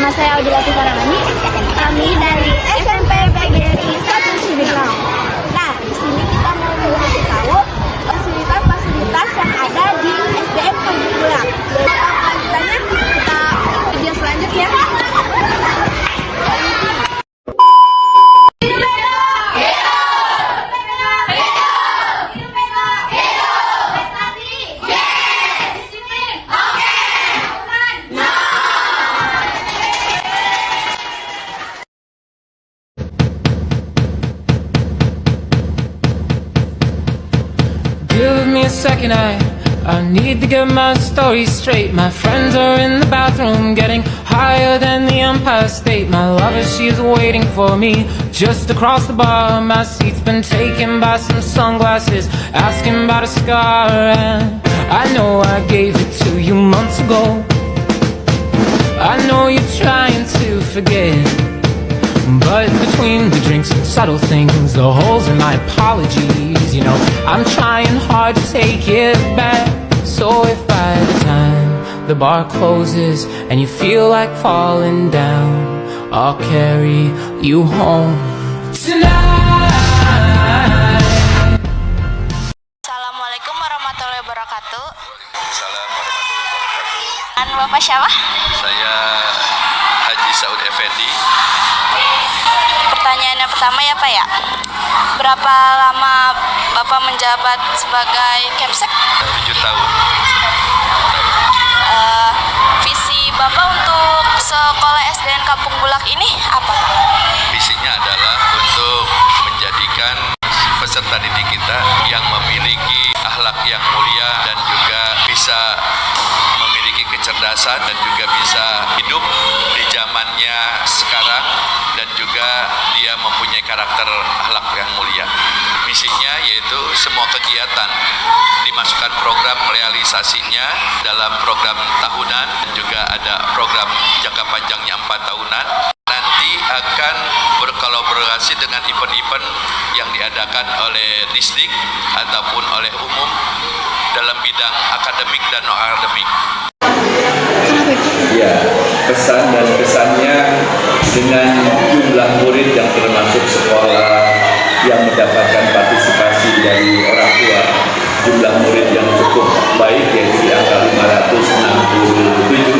Nama saya Audila Tifarangani. Kami dari SMP PGRI 1 Cibinong. Nah, di sini kita mau kasih tahu fasilitas-fasilitas yang ada di SDN Kampung Bulak. Lanjutannya kita video selanjutnya. Give me a second, I need to get my story straight. My friends are in the bathroom getting higher than the Empire State. My lover, she's waiting for me just across the bar. My seat's been taken by some sunglasses asking about a scar. And I know I gave it to you months ago. I know you're trying to forget, but between the drinks and subtle things, the holes in my apologies, you know, I'm trying hard to take it back. So if by the time the bar closes and you feel like falling down, I'll carry you home tonight. Assalamualaikum warahmatullahi wabarakatuh. Salam warahmatullahi wabarakatuh. Dan Bapak siapa? Saya Haji Saud Effendi. Pertanyaan yang pertama ya Pak ya. Berapa lama Bapak menjabat sebagai Kemsek? 7 tahun. Visi Bapak untuk sekolah SDN Kampung Bulak ini apa Pak? Visinya adalah untuk menjadikan peserta didik kita yang memiliki akhlak yang mulia dan juga bisa memiliki kecerdasan dan juga bisa hidup di zamannya sekarang, dan juga dia mempunyai karakter akhlak yang mulia. Misinya yaitu semua kegiatan dimasukkan program realisasinya dalam program tahunan, dan juga ada program jangka panjangnya 4 tahunan. Nanti akan berkolaborasi dengan event-event yang diadakan oleh distrik ataupun oleh umum dalam bidang akademik dan non-akademik. Ya, pesan dan kesannya dengan jumlah murid yang termasuk sekolah yang mendapatkan partisipasi dari orang tua, jumlah murid yang cukup baik yaitu di angka 567,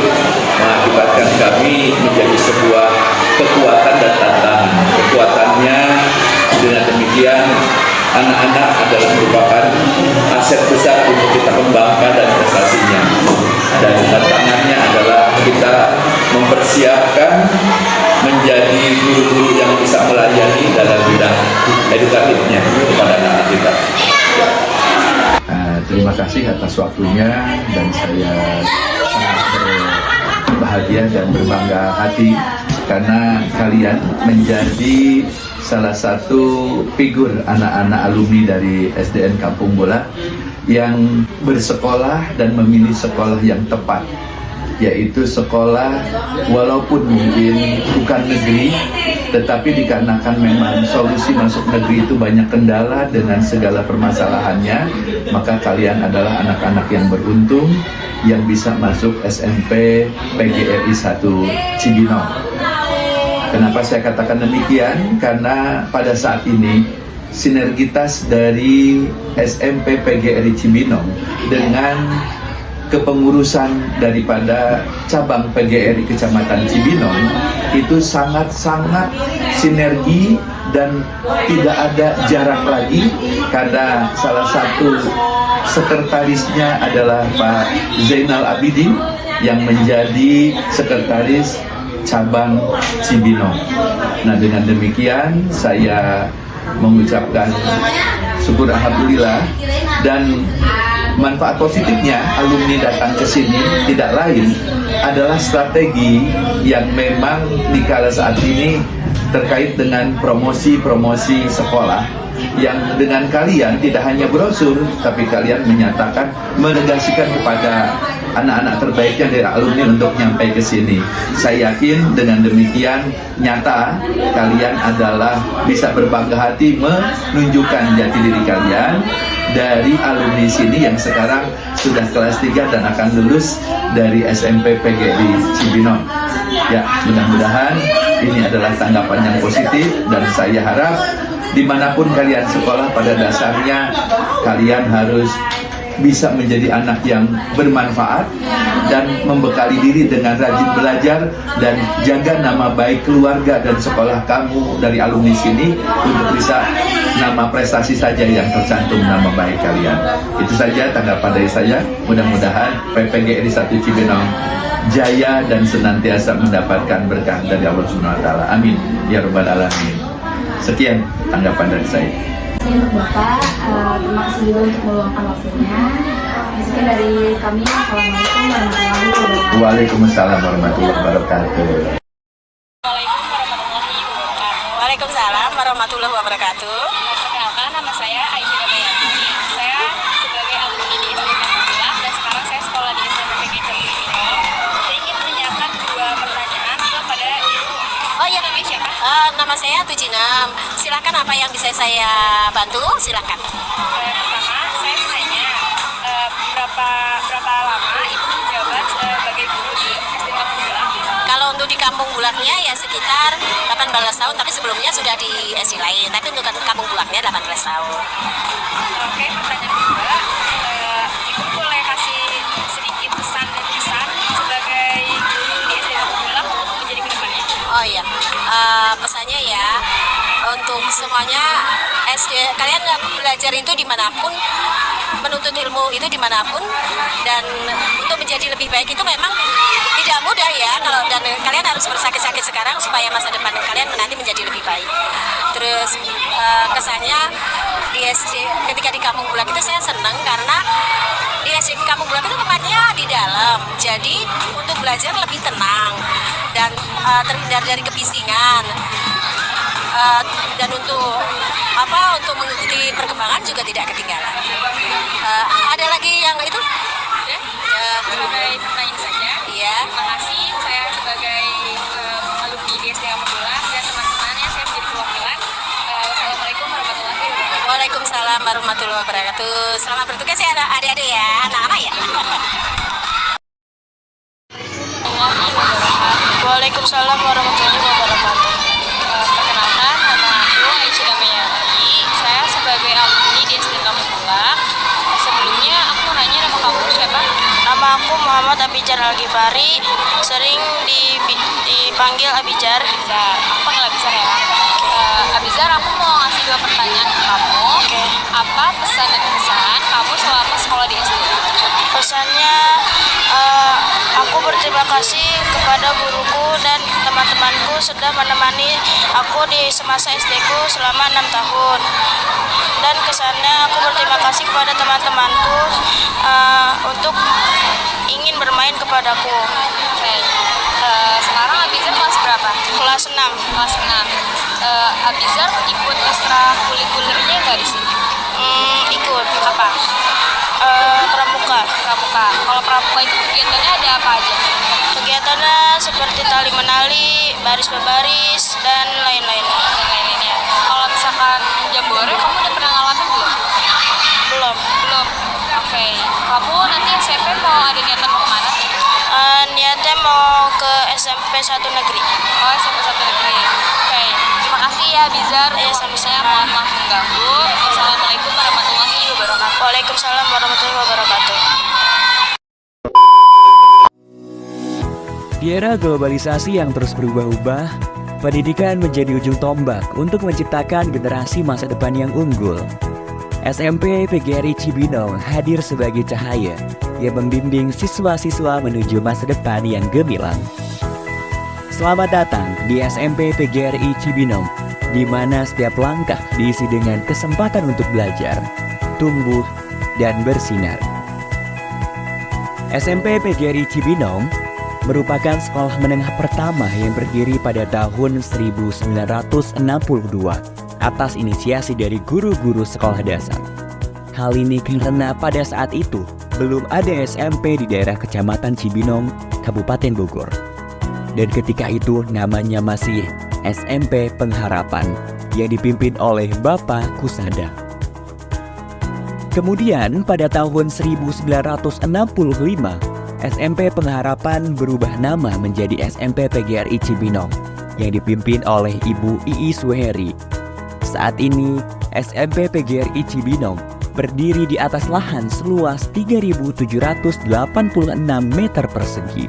mengakibatkan kami menjadi sebuah kekuatan dan tantangan. Kekuatannya dengan demikian anak-anak adalah merupakan aset besar untuk kita kembangkan dan prestasinya. Dan tantangannya adalah kita mempersiapkan menjadi guru-guru yang bisa melayani dalam bidang edukatifnya kepada anak-anak kita. Terima kasih atas waktunya, dan saya sangat berbahagia dan berbangga hati karena kalian menjadi salah satu figur anak-anak alumni dari SDN Kampung Bulak yang bersekolah dan memilih sekolah yang tepat, yaitu sekolah walaupun mungkin bukan negeri, tetapi dikarenakan memang solusi masuk negeri itu banyak kendala dengan segala permasalahannya, maka kalian adalah anak-anak yang beruntung yang bisa masuk SMP PGRI 1 Cibinong. Kenapa saya katakan demikian? Karena pada saat ini sinergitas dari SMP PGRI Cibinong dengan kepengurusan daripada cabang PGRI Kecamatan Cibinong itu sangat-sangat sinergi dan tidak ada jarak lagi, karena salah satu sekretarisnya adalah Pak Zainal Abidin yang menjadi sekretaris cabang Cibinong. Nah, dengan demikian saya mengucapkan syukur alhamdulillah, dan manfaat positifnya alumni datang ke sini tidak lain adalah strategi yang memang di kala saat ini terkait dengan promosi-promosi sekolah, yang dengan kalian tidak hanya brosur, tapi kalian menyatakan menegasikan kepada anak-anak terbaiknya dari alumni untuk nyampai ke sini. Saya yakin dengan demikian nyata kalian adalah bisa berbangga hati menunjukkan jati diri kalian dari alumni sini yang sekarang sudah kelas 3 dan akan lulus dari SMP PGRI Cibinong. Ya, mudah-mudahan ini adalah tanggapan yang positif dan saya harap dimanapun kalian sekolah pada dasarnya kalian harus bisa menjadi anak yang bermanfaat dan membekali diri dengan rajin belajar dan jaga nama baik keluarga dan sekolah kamu dari alumni sini untuk bisa nama prestasi saja yang tercantum nama baik kalian. Itu saja tanggapan dari saya. Mudah-mudahan PPGRI 1 Cibinong jaya dan senantiasa mendapatkan berkah dari Allah Subhanahu wa taala. Amin ya rabbal alamin. Sekian tanggapan dari saya. Untuk Bapak, terima kasih juga untuk meluangkan waktunya. Sekian dari kami, Assalamualaikum warahmatullahi wabarakatuh. Waalaikumsalam warahmatullahi wabarakatuh. Waalaikumsalam warahmatullahi wabarakatuh. Perkenalkan, nama saya Aisyah Damayati. Saya sebagai alumni di SDM Abdullah dan sekarang saya sekolah di SMP PGRI Cibinong. Saya ingin menanyakan 2 pertanyaan kepada Ibu. Oh iya, Namanya siapa? nama saya Tujinam. Silakan apa yang bisa saya bantu? Silakan. Pertama, saya mau nanya berapa lama Ibu menjabat sebagai guru di SDM Abdullah? Kalau untuk di Kampung Bulaknya ya sekitar 18 tahun, tapi sebelumnya sudah di SD lain. Tapi untuk Kampung Bulaknya 18 tahun. Oke, pertanyaan kedua, Ibu boleh kasih sedikit pesan dan kesan sebagai guru di SDM Abdullah untuk menjadi kedepannya? Oh iya, pesannya ya untuk semuanya kalian belajar itu dimanapun, menuntut ilmu itu dimanapun, dan untuk menjadi lebih baik itu memang tidak mudah ya. Dan kalian harus bersakit-sakit sekarang supaya masa depan kalian nanti menjadi lebih baik. Terus kesannya di ketika di Kampung Bulak itu saya senang karena di SD Kampung Bulak itu tempatnya di dalam, jadi untuk belajar lebih tenang dan terhindar dari kebisingan. Dan untuk mengikuti perkembangan juga tidak ketinggalan. Ada lagi yang itu? Sebagai pertanyaan saja. Iya. Terima kasih, saya sebagai alumni di SDM Abdullah dan teman-temannya saya menjadi perwakilan. Wassalamualaikum warahmatullahi wabarakatuh. Waalaikumsalam warahmatullahi wabarakatuh. Selamat bertugas ya adik-adik ya. Nama ya. Waalaikumsalam warahmatullahi wabarakatuh. Perkenalkan, nama aku Aisyah Damayati. Saya sebagai alumni di SDM Kampung Bulak. Sebelumnya aku mau nanya, nama kamu siapa? Nama aku Muhammad Abijar Al-Ghifari, sering dipanggil Abijar. Aku panggil Abizar ya. Abizar, aku mau ngasih 2 pertanyaan ke kamu. Apa pesan dan kesan kamu selama sekolah di SD? Pesannya, aku berterima kasih kepada guruku dan teman-temanku sudah menemani aku di semasa SD-ku selama 6 tahun. Dan kesannya aku berterima kasih kepada teman-temanku untuk ingin bermain kepadaku. Oke. Sekarang Abizar kelas berapa? Kelas 6. Kelas 6. Abizar ikut ekstrakurikulernya nggak di sini? Ikut. Apa? Pramuka. Pramuka. Kalau pramuka itu kegiatannya ada apa aja? Kegiatannya seperti tali menali, baris berbaris, dan lain-lain. Dan lain-lainnya. Kalau misalkan jambore, kamu udah pernah ngalamin belum? Belum. Belum. Oke. Kamu nanti SMP mau ada niatan mau kemana? Niatnya mau ke SMP 1 negeri. Oh, SMP 1 negeri. Oke. Terima kasih ya Bizar. Saya mohon maaf mengganggu. Wassalamualaikum warahmatullahi wabarakatuh. Waalaikumsalam warahmatullahi wabarakatuh. Di era globalisasi yang terus berubah-ubah, pendidikan menjadi ujung tombak untuk menciptakan generasi masa depan yang unggul. SMP PGRI Cibinong hadir sebagai cahaya yang membimbing siswa-siswa menuju masa depan yang gemilang. Selamat datang di SMP PGRI Cibinong, di mana setiap langkah diisi dengan kesempatan untuk belajar, tumbuh, dan bersinar. SMP PGRI Cibinong merupakan sekolah menengah pertama yang berdiri pada tahun 1962 atas inisiasi dari guru-guru sekolah dasar. Hal ini karena pada saat itu belum ada SMP di daerah Kecamatan Cibinong, Kabupaten Bogor. Dan ketika itu namanya masih SMP Pengharapan yang dipimpin oleh Bapak Kusada. Kemudian pada tahun 1965, SMP Pengharapan berubah nama menjadi SMP PGRI Cibinong yang dipimpin oleh Ibu Iis Suheri. Saat ini, SMP PGRI Cibinong berdiri di atas lahan seluas 3.786 meter persegi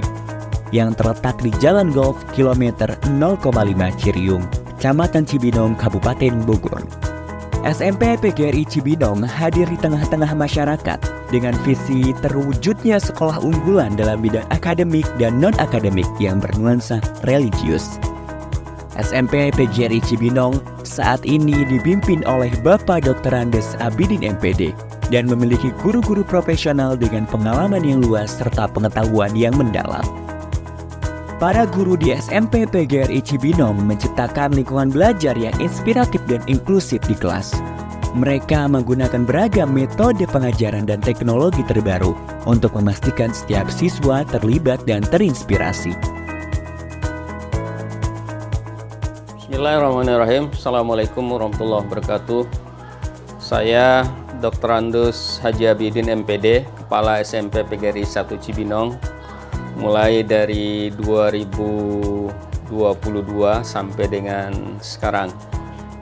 yang terletak di Jalan Golf kilometer 0,5 Ciriung, Kecamatan Cibinong, Kabupaten Bogor. SMP PGRI Cibinong hadir di tengah-tengah masyarakat dengan visi terwujudnya sekolah unggulan dalam bidang akademik dan non-akademik yang bernuansa religius. SMP PGRI Cibinong saat ini dipimpin oleh Bapak Dr. Andes Abidin MPD dan memiliki guru-guru profesional dengan pengalaman yang luas serta pengetahuan yang mendalam. Para guru di SMP PGRI Cibinong menciptakan lingkungan belajar yang inspiratif dan inklusif di kelas. Mereka menggunakan beragam metode pengajaran dan teknologi terbaru untuk memastikan setiap siswa terlibat dan terinspirasi. Bismillahirrahmanirrahim. Assalamualaikum warahmatullahi wabarakatuh. Saya Dr. Andus Haji Abidin MPD, Kepala SMP PGRI 1 Cibinong, mulai dari 2022 sampai dengan sekarang.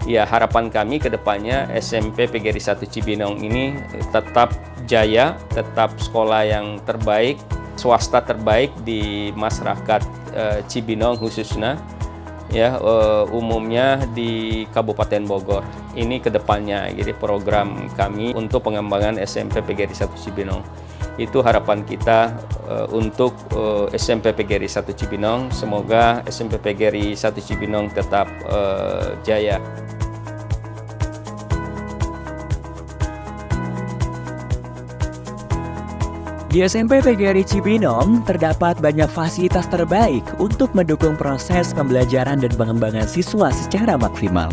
Ya, harapan kami ke depannya SMP PGRI 1 Cibinong ini tetap jaya, tetap sekolah yang terbaik, swasta terbaik di masyarakat Cibinong khususnya, ya umumnya di Kabupaten Bogor. Ini ke depannya, jadi program kami untuk pengembangan SMP PGRI 1 Cibinong. Itu harapan kita untuk SMP PGRI 1 Cibinong. Semoga SMP PGRI 1 Cibinong tetap jaya. Di SMP PGRI Cibinong terdapat banyak fasilitas terbaik untuk mendukung proses pembelajaran dan pengembangan siswa secara maksimal.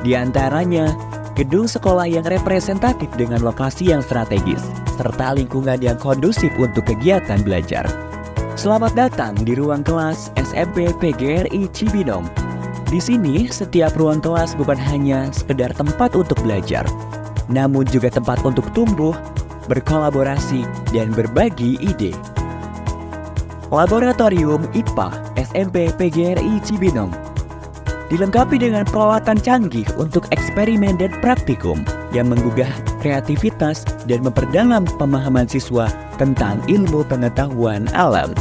Di antaranya, gedung sekolah yang representatif dengan lokasi yang strategis, serta lingkungan yang kondusif untuk kegiatan belajar. Selamat datang di ruang kelas SMP PGRI Cibinong. Di sini, setiap ruang kelas bukan hanya sekedar tempat untuk belajar, namun juga tempat untuk tumbuh, berkolaborasi, dan berbagi ide. Laboratorium IPA SMP PGRI Cibinong dilengkapi dengan peralatan canggih untuk eksperimen dan praktikum yang menggugah kreativitas dan memperdalam pemahaman siswa tentang ilmu pengetahuan alam.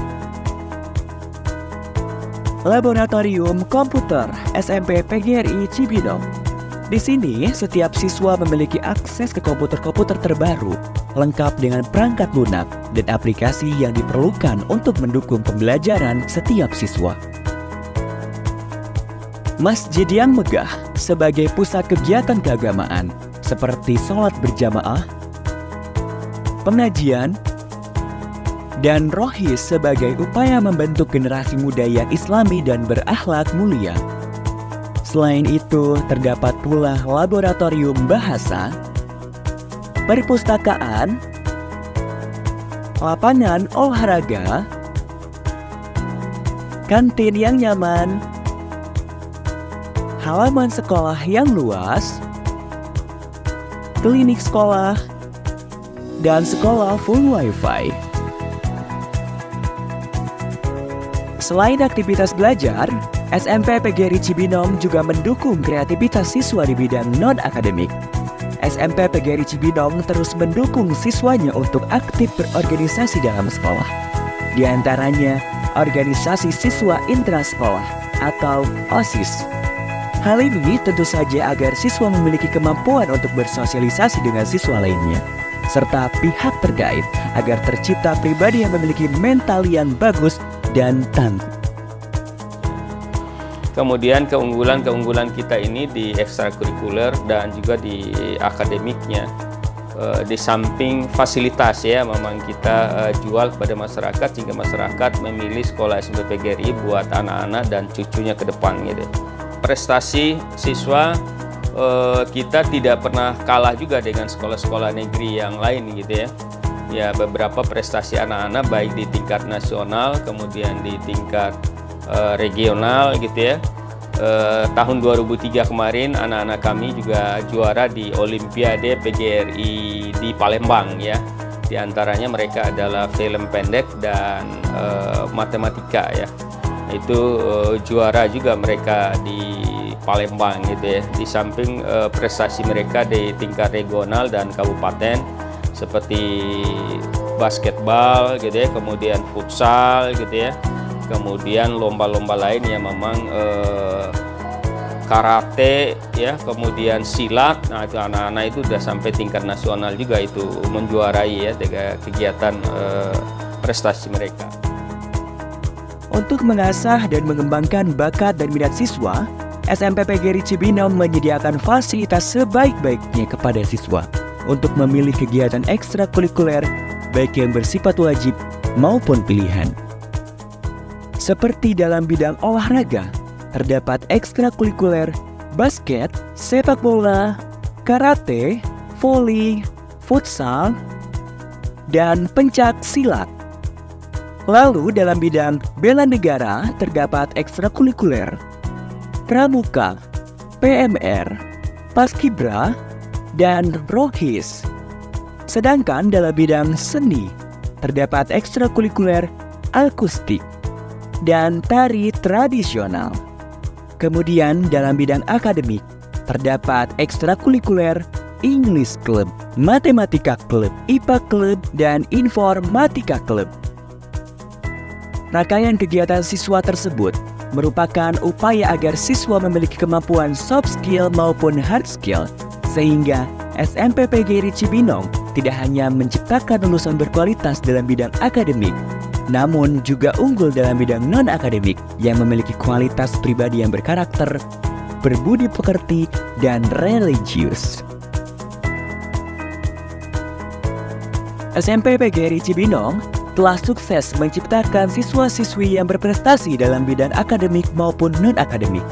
Laboratorium Komputer SMP PGRI Cibinong. Di sini, setiap siswa memiliki akses ke komputer-komputer terbaru, lengkap dengan perangkat lunak dan aplikasi yang diperlukan untuk mendukung pembelajaran setiap siswa. Masjid yang megah sebagai pusat kegiatan keagamaan seperti sholat berjamaah, pengajian, dan rohis sebagai upaya membentuk generasi muda yang islami dan berakhlak mulia. Selain itu, terdapat pula laboratorium bahasa, perpustakaan, lapangan olahraga, kantin yang nyaman, halaman sekolah yang luas, klinik sekolah, dan sekolah full wifi. Selain aktivitas belajar, SMP PGRI Cibinong juga mendukung kreativitas siswa di bidang non-akademik. SMP PGRI Cibinong terus mendukung siswanya untuk aktif berorganisasi dalam sekolah. Di antaranya, organisasi siswa intrasekolah atau OSIS. Hal ini tentu saja agar siswa memiliki kemampuan untuk bersosialisasi dengan siswa lainnya, serta pihak terkait agar tercipta pribadi yang memiliki mental yang bagus dan tangguh. Kemudian keunggulan kita ini di ekstrakurikuler dan juga di akademiknya. Di samping fasilitas ya, memang kita jual kepada masyarakat sehingga masyarakat memilih sekolah SMP PGRI buat anak-anak dan cucunya ke depan gitu. Prestasi siswa kita tidak pernah kalah juga dengan sekolah-sekolah negeri yang lain gitu ya. Ya, beberapa prestasi anak-anak baik di tingkat nasional kemudian di tingkat regional gitu ya. Tahun 2003 kemarin anak-anak kami juga juara di Olimpiade PGRI di Palembang ya. Di antaranya mereka adalah film pendek dan matematika ya. Itu juara juga mereka di Palembang gitu ya. Di samping prestasi mereka di tingkat regional dan kabupaten seperti basketball gitu ya, kemudian futsal gitu ya, kemudian lomba-lomba lain yang memang karate ya, kemudian silat. Nah, itu anak-anak itu udah sampai tingkat nasional juga itu menjuarai ya kegiatan prestasi mereka. Untuk mengasah dan mengembangkan bakat dan minat siswa, SMP PGRI Cibinong menyediakan fasilitas sebaik-baiknya kepada siswa untuk memilih kegiatan ekstrakurikuler baik yang bersifat wajib maupun pilihan. Seperti dalam bidang olahraga, terdapat ekstrakurikuler basket, sepak bola, karate, voli, futsal, dan pencak silat. Lalu dalam bidang bela negara terdapat ekstrakurikuler pramuka, PMR, paskibra, dan rohis. Sedangkan dalam bidang seni terdapat ekstrakurikuler akustik dan tari tradisional. Kemudian dalam bidang akademik terdapat ekstrakurikuler English Club, Matematika Club, IPA Club, dan Informatika Club. Rangkaian kegiatan siswa tersebut merupakan upaya agar siswa memiliki kemampuan soft skill maupun hard skill, sehingga SMP PGRI Cibinong tidak hanya menciptakan lulusan berkualitas dalam bidang akademik, namun juga unggul dalam bidang non-akademik yang memiliki kualitas pribadi yang berkarakter, berbudi pekerti, dan religius. SMP PGRI Cibinong telah sukses menciptakan siswa-siswi yang berprestasi dalam bidang akademik maupun non-akademik.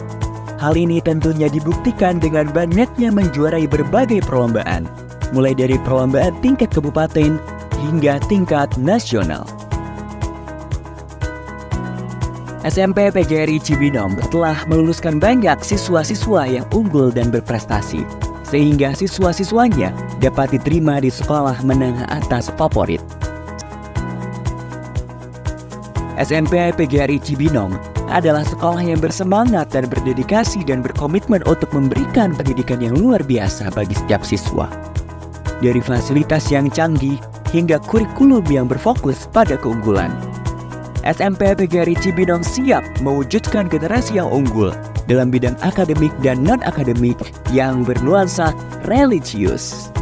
Hal ini tentunya dibuktikan dengan banyaknya menjuarai berbagai perlombaan, mulai dari perlombaan tingkat kabupaten hingga tingkat nasional. SMP PGRI Cibinong telah meluluskan banyak siswa-siswa yang unggul dan berprestasi, sehingga siswa-siswanya dapat diterima di sekolah menengah atas favorit. SMP PGRI Cibinong adalah sekolah yang bersemangat dan berdedikasi dan berkomitmen untuk memberikan pendidikan yang luar biasa bagi setiap siswa. Dari fasilitas yang canggih hingga kurikulum yang berfokus pada keunggulan. SMP PGRI Cibinong siap mewujudkan generasi yang unggul dalam bidang akademik dan non-akademik yang bernuansa religius.